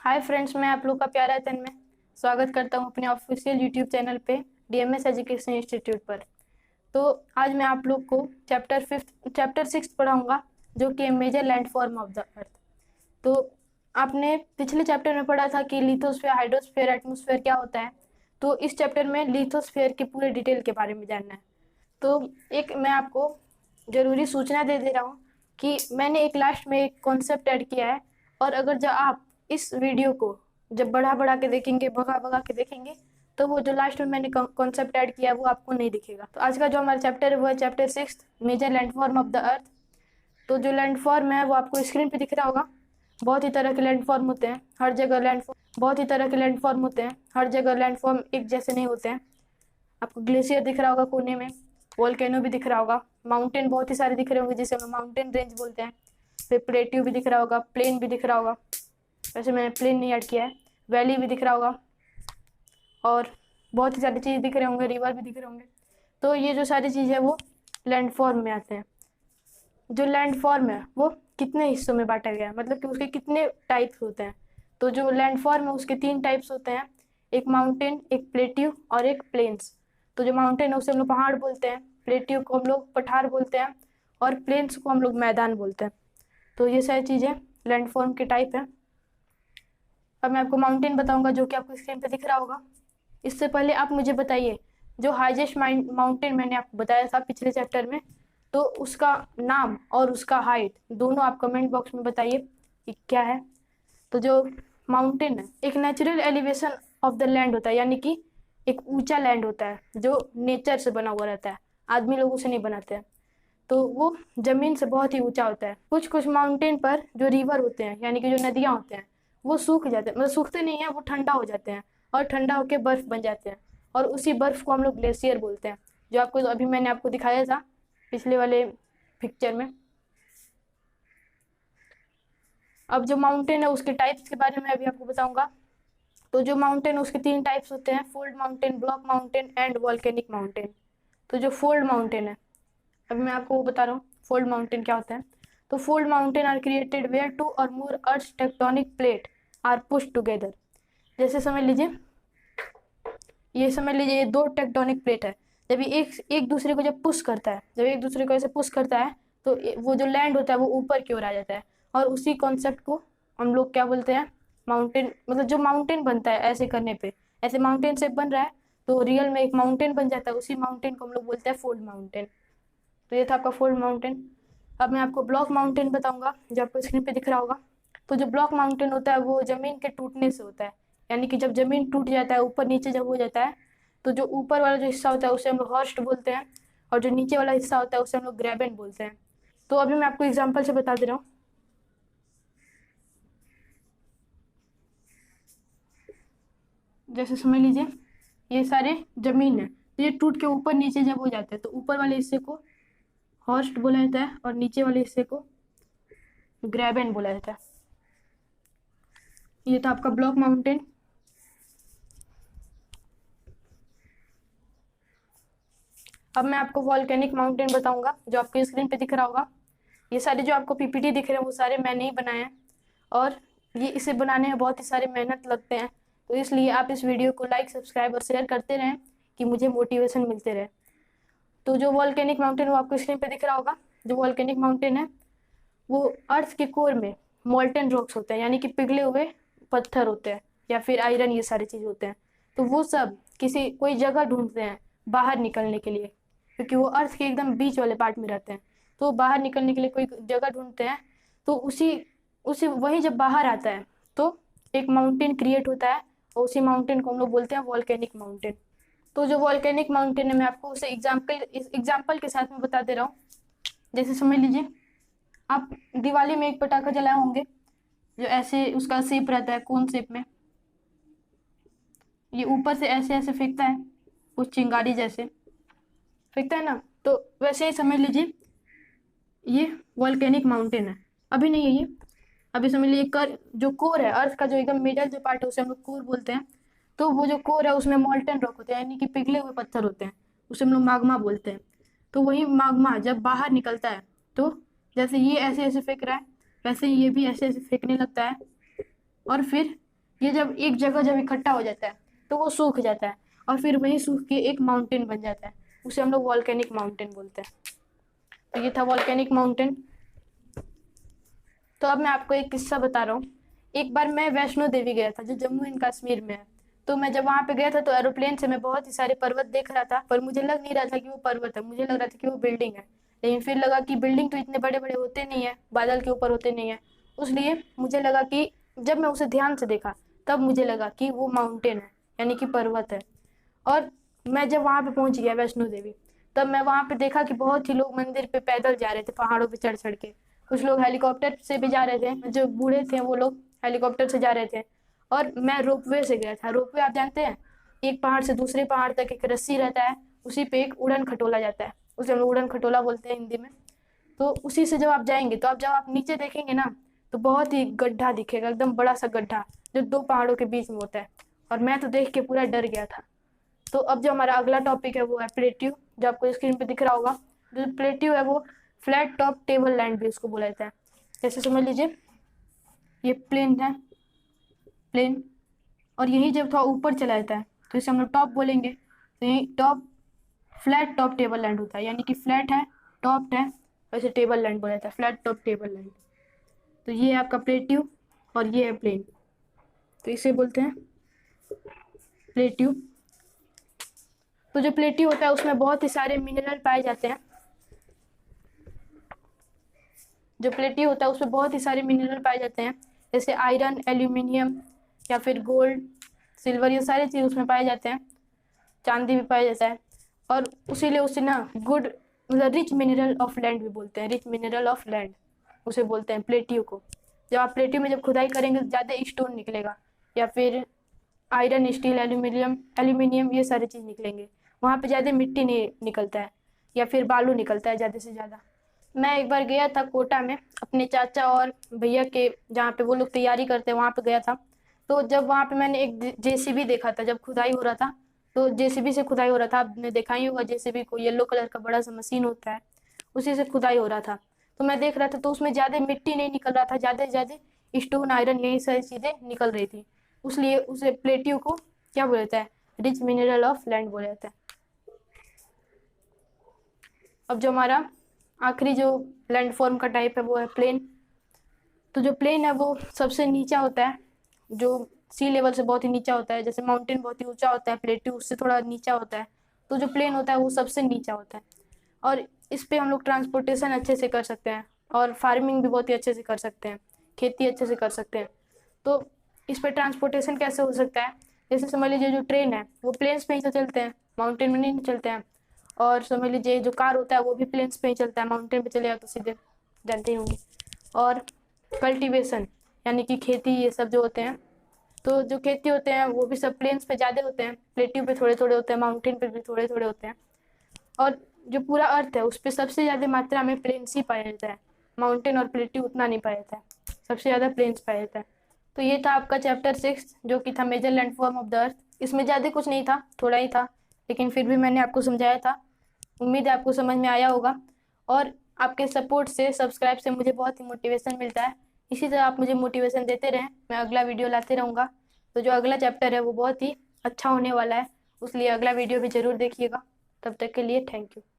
Hi friends, मैं आप लोग का प्यारा तन्मय स्वागत करता हूं अपने ऑफिशियल यूट्यूब चैनल पे डीएमएस एजुकेशन इंस्टीट्यूट पर। तो आज मैं आप लोग को चैप्टर 6 पढ़ाऊंगा, जो कि major landform of the earth. तो आपने पिछले चैप्टर में पढ़ा था कि लिथोस्फीयर, हाइड्रोस्फीयर, एटमॉस्फेयर क्या होता है। तो इस चैप्टर में लिथोस्फीयर के पूरे डिटेल के बारे में जानना है। तो एक मैं आपको ज़रूरी सूचना दे दे रहा हूँ कि मैंने एक लास्ट में एक कॉन्सेप्ट ऐड किया है, और अगर जब आप इस वीडियो को जब बढ़ा के देखेंगे, भगा के देखेंगे, तो वो जो लास्ट में मैंने कॉन्सेप्ट ऐड किया है वो आपको नहीं दिखेगा। तो आज का जो हमारा चैप्टर है वो है chapter 6, major landform of the earth. तो जो लैंडफॉर्म है वो आपको स्क्रीन पे दिख रहा होगा। बहुत ही तरह के लैंडफॉर्म होते हैं, हर जगह लैंडफॉर्म एक जैसे नहीं होते हैं। आपको ग्लेशियर दिख रहा होगा कोने में, वोल्केनो भी दिख रहा होगा, माउंटेन बहुत ही सारे दिख रहे होंगे जिसे हम माउंटेन रेंज बोलते हैं। फिर प्लेट्यू भी दिख रहा होगा, प्लेन भी दिख रहा होगा, वैसे मैंने प्लेन नहीं ऐड किया है, वैली भी दिख रहा होगा, और बहुत ही सारी चीज़ दिख रहे होंगे, रिवर भी दिख रहे होंगे। तो ये जो सारी चीज़ है वो लैंडफॉर्म में आते हैं। जो लैंडफॉर्म है वो कितने हिस्सों में बांटा गया है, मतलब कि उसके कितने टाइप्स होते हैं। तो जो लैंडफॉर्म है उसके 3 टाइप्स होते हैं, एक माउंटेन, एक प्लेट्यू और एक प्लेन्स। तो जो माउंटेन है उसे हम लोग पहाड़ बोलते हैं, प्लेट्यू को हम लोग पठार बोलते हैं, और प्लेन्स को हम लोग मैदान बोलते हैं। तो ये सारी चीज़ें लैंडफॉर्म के टाइप हैं। अब मैं आपको माउंटेन बताऊंगा, जो कि आपको स्क्रीन पे दिख रहा होगा। इससे पहले आप मुझे बताइए, जो हाईएस्ट माउंटेन मैंने आपको बताया था पिछले चैप्टर में, तो उसका नाम और उसका हाइट दोनों आप कमेंट बॉक्स में बताइए कि क्या है। तो जो माउंटेन है एक natural elevation of the land होता है, यानी कि एक ऊंचा लैंड होता है जो नेचर से बना हुआ रहता है, आदमी लोग उसे नहीं बनाते हैं। तो वो जमीन से बहुत ही ऊंचा होता है। कुछ कुछ माउंटेन पर जो रिवर होते हैं, यानी कि जो नदियाँ होते हैं, वो सूख जाते हैं, मतलब सूखते नहीं हैं, वो ठंडा हो जाते हैं, और ठंडा होकर बर्फ बन जाते हैं, और उसी बर्फ को हम लोग ग्लेशियर बोलते हैं, जो आपको अभी मैंने आपको दिखाया था पिछले वाले पिक्चर में। अब जो माउंटेन है उसके टाइप्स के बारे में अभी आपको बताऊंगा। तो जो माउंटेन है उसके 3 टाइप्स होते हैं, fold mountain, block mountain and volcanic mountain. तो जो फोल्ड माउंटेन है, अभी मैं आपको बता रहा हूँ फोल्ड माउंटेन क्या होता है। तो fold mountain are created where 2 और more earth tectonic plate are push together. जैसे समझ लीजिए, ये 2 टेक्टोनिक प्लेट है। जब ये एक दूसरे को जब पुश करता है, जब एक दूसरे को ऐसे पुश करता है, तो वो जो लैंड होता है वो ऊपर की ओर आ जाता है, और उसी कॉन्सेप्ट को हम लोग क्या बोलते हैं, माउंटेन। मतलब जो माउंटेन बनता है ऐसे करने पे, ऐसे माउंटेन शेप बन रहा है तो रियल में एक माउंटेन बन जाता है, उसी माउंटेन को हम लोग बोलते हैं फोल्ड माउंटेन। तो ये था आपका फोल्ड माउंटेन। अब मैं आपको ब्लॉक माउंटेन बताऊंगा, जो आपको स्क्रीन पे दिख रहा होगा। तो जो ब्लॉक माउंटेन होता है वो जमीन के टूटने से होता है, यानी कि जब जमीन टूट जाता है, ऊपर नीचे जब हो जाता है, तो जो ऊपर वाला जो हिस्सा होता है उसे हम लोग हॉर्स्ट बोलते हैं, और जो नीचे वाला हिस्सा होता है उसे हम लोग ग्रेबेन बोलते हैं। तो अभी मैं आपको एग्जाम्पल से बता दे रहा हूँ। जैसे समझ लीजिए, ये सारे जमीन है, तो ये टूट के ऊपर नीचे जब हो जाते हैं तो ऊपर वाले हिस्से को हॉर्स्ट बोला जाता है, और नीचे वाले हिस्से को ग्रेबेन बोला जाता है। ये था आपका ब्लॉक माउंटेन। अब मैं आपको वॉल्केनिक माउंटेन बताऊंगा, जो आपको स्क्रीन पे दिख रहा होगा। ये सारे जो आपको पीपीटी दिख रहे हैं वो सारे मैंने ही बनाए हैं, और ये इसे बनाने में बहुत ही सारे मेहनत लगते हैं। तो इसलिए आप इस वीडियो को लाइक, सब्सक्राइब और शेयर करते रहें कि मुझे मोटिवेशन मिलते रहे। तो जो वॉल्केनिक माउंटेन वो आपको स्क्रीन पे दिख रहा होगा। जो वॉल्केनिक माउंटेन है वो अर्थ के कोर में मोल्टन रॉक्स होते हैं, यानी कि पिघले हुए पत्थर होते हैं, या फिर आयरन, ये सारी चीज़ होते हैं। तो वो सब कोई जगह ढूंढते हैं बाहर निकलने के लिए, क्योंकि वो अर्थ के एकदम बीच वाले पार्ट में रहते हैं। तो बाहर निकलने के लिए कोई जगह ढूंढते हैं, तो उसी उसी वही जब बाहर आता है तो एक माउंटेन क्रिएट होता है, और उसी माउंटेन को हम लोग बोलते हैं वॉल्केनिक माउंटेन। तो जो वॉल्केनिक माउंटेन है मैं आपको उसे एग्जाम्पल के साथ में बता दे रहा हूँ। जैसे समझ लीजिए, आप दिवाली में एक पटाखा जलाए होंगे, जो ऐसे उसका शेप रहता है, कोन शेप में, ये ऊपर से ऐसे ऐसे फेंकता है, कुछ चिंगारी जैसे फेंकता है ना। तो वैसे ही समझ लीजिए ये वॉल्केनिक माउंटेन है। अभी नहीं है ये, अभी समझ लीजिए जो कोर है, अर्थ का जो एकदम मिडल जो पार्ट है उसे हम लोग कोर बोलते हैं। तो वो जो कोर है उसमें मॉल्टन रॉक होते हैं, यानी कि पिघले हुए पत्थर होते हैं, उसे हम लोग माग्मा बोलते हैं। तो वही माग्मा जब बाहर निकलता है, तो जैसे ये ऐसे ऐसे फेंक रहा है, वैसे ही ये भी ऐसे ऐसे फेंकने लगता है, और फिर ये जब एक जगह जब इकट्ठा हो जाता है तो वो सूख जाता है और फिर वही सूख के एक माउंटेन बन जाता है, उसे हम लोग वॉल्केनिक माउंटेन बोलते हैं। तो ये था वॉल्केनिक माउंटेन। तो अब मैं आपको एक किस्सा बता रहा हूँ। एक बार मैं वैष्णो देवी गया था जो जम्मू एंड कश्मीर में है। तो मैं जब वहां पे गया था तो एरोप्लेन से मैं बहुत ही सारे पर्वत देख रहा था, पर मुझे लग नहीं रहा था कि वो पर्वत है, मुझे लग रहा था कि वो बिल्डिंग है। लेकिन फिर लगा कि बिल्डिंग तो इतने बड़े बड़े होते नहीं है, बादल के ऊपर होते नहीं है। इसलिए मुझे लगा कि जब मैं उसे ध्यान से देखा तब मुझे लगा कि वो माउंटेन है, यानी कि पर्वत है। और मैं जब वहां पे पहुंच गया वैष्णो देवी, तब मैं वहां पे देखा कि बहुत ही लोग मंदिर पे पैदल जा रहे थे, पहाड़ों पे चढ़ चढ़ के। कुछ लोग हेलीकॉप्टर से भी जा रहे थे, जो बूढ़े थे वो लोग हेलीकॉप्टर से जा रहे थे। और मैं रोपवे से गया था। रोपवे आप जानते हैं, एक पहाड़ से दूसरे पहाड़ तक एक रस्सी रहता है, उसी पे एक उड़न खटोला जाता है, उसे हम लोग उड़न खटोला बोलते हैं हिंदी में। तो उसी से जब आप जाएंगे तो आप जब आप नीचे देखेंगे ना, तो बहुत ही गड्ढा दिखेगा, एकदम बड़ा सा गड्ढा जो दो पहाड़ों के बीच में होता है। और मैं तो देख के पूरा डर गया था। तो अब जो हमारा अगला टॉपिक है वो है प्लेट्यू, जो आपको स्क्रीन पे दिख रहा होगा। जो प्लेट्यू है वो फ्लैट टॉप टेबल लैंड भी उसको बोला जाता है। जैसे समझ लीजिए ये प्लेन है, प्लेन, और यही जब थोड़ा ऊपर चला जाता है तो इसे हम लोग टॉप बोलेंगे। तो यही top, flat top table land होता है, यानी कि फ्लैट है, टॉप है, वैसे टेबल लैंड बोला जाता है, फ्लैट टॉप टेबल लैंड। तो ये है आपका प्लेट्यू और ये है प्लेन, तो इसे बोलते हैं प्लेट्यू। तो जो प्लेट्यू होता है उसमें बहुत ही सारे मिनरल पाए जाते हैं। जो प्लेट्यू होता है उसमें बहुत ही सारे मिनरल पाए जाते हैं, जैसे आयरन, एल्यूमिनियम या फिर गोल्ड, सिल्वर, ये सारे चीज़ उसमें पाए जाते हैं। चांदी भी पाया जाता है। और उसीलिए उसे ना गुड, मतलब रिच मिनरल ऑफ लैंड भी बोलते हैं, रिच मिनरल ऑफ लैंड उसे बोलते हैं प्लेट्यू को। जब आप प्लेट्यू में जब खुदाई करेंगे तो ज़्यादा स्टोन निकलेगा, या फिर आयरन, स्टील, एल्यूमिनियम एल्यूमिनियम ये सारी चीज़ निकलेंगे। वहाँ पे ज़्यादा मिट्टी नहीं निकलता है, या फिर बालू निकलता है ज़्यादा से ज़्यादा। मैं एक बार गया था कोटा में अपने चाचा और भैया के, जहाँ पे वो लोग तैयारी करते हैं वहाँ पे गया था। तो जब वहाँ पे मैंने एक जेसीबी देखा था जब खुदाई हो रहा था। तो जेसीबी से खुदाई हो रहा था, आपने देखा ही होगा जेसीबी को, येलो कलर का बड़ा सा मशीन होता है, उसी से खुदाई हो रहा था। तो मैं देख रहा था तो उसमें ज़्यादा मिट्टी नहीं निकल रहा था, ज़्यादा से ज़्यादा स्टोन, आयरन यही सारी चीज़ें निकल रही थी। इसलिए उसे प्लेट्यू को क्या बोला जाता है, रिच मिनरल ऑफ लैंड बोला जाता है। अब जो हमारा आखिरी जो लैंडफॉर्म का टाइप है वो है प्लेन। तो जो प्लेन है वो सबसे नीचा होता है, जो सी लेवल से बहुत ही नीचा होता है। जैसे माउंटेन बहुत ही ऊंचा होता है, प्लेट्यू उससे थोड़ा नीचा होता है। तो जो प्लेन होता है वो सबसे नीचा होता है। और इस पे हम लोग ट्रांसपोर्टेशन अच्छे से कर सकते हैं, और फार्मिंग भी बहुत ही अच्छे से कर सकते हैं, खेती अच्छे से कर सकते हैं। तो इस पे ट्रांसपोर्टेशन कैसे हो सकता है, जैसे समझ लीजिए जो ट्रेन है वो प्लेन्स पे ही तो चलते हैं, माउंटेन में नहीं चलते हैं। और समझ लीजिए जो कार होता है वो भी प्लेन्स पे ही चलता है, माउंटेन पे चलेगा तो सीधे जानते ही होंगे। और कल्टीवेशन यानी कि खेती, ये सब जो होते हैं, तो जो खेती होते हैं वो भी सब प्लेन्स पे ज़्यादा होते हैं, प्लेट्यू पे थोड़े थोड़े होते हैं, माउंटेन पे भी थोड़े थोड़े होते हैं। और जो पूरा अर्थ है उस पर सबसे ज़्यादा मात्रा में प्लेन्स ही पाया जाता है, माउंटेन और प्लेट्यू उतना नहीं पाया जाता है, सबसे ज़्यादा प्लेन्स पाया जाता है। तो ये था आपका चैप्टर 6 जो कि था major landform of the earth. इसमें ज़्यादा कुछ नहीं था, थोड़ा ही था, लेकिन फिर भी मैंने आपको समझाया था। उम्मीद है आपको समझ में आया होगा। और आपके सपोर्ट से, सब्सक्राइब से मुझे बहुत ही मोटिवेशन मिलता है। इसी तरह आप मुझे मोटिवेशन देते रहें, मैं अगला वीडियो लाते रहूँगा। तो जो अगला चैप्टर है वो बहुत ही अच्छा होने वाला है, इसलिए अगला वीडियो भी ज़रूर देखिएगा। तब तक के लिए थैंक यू।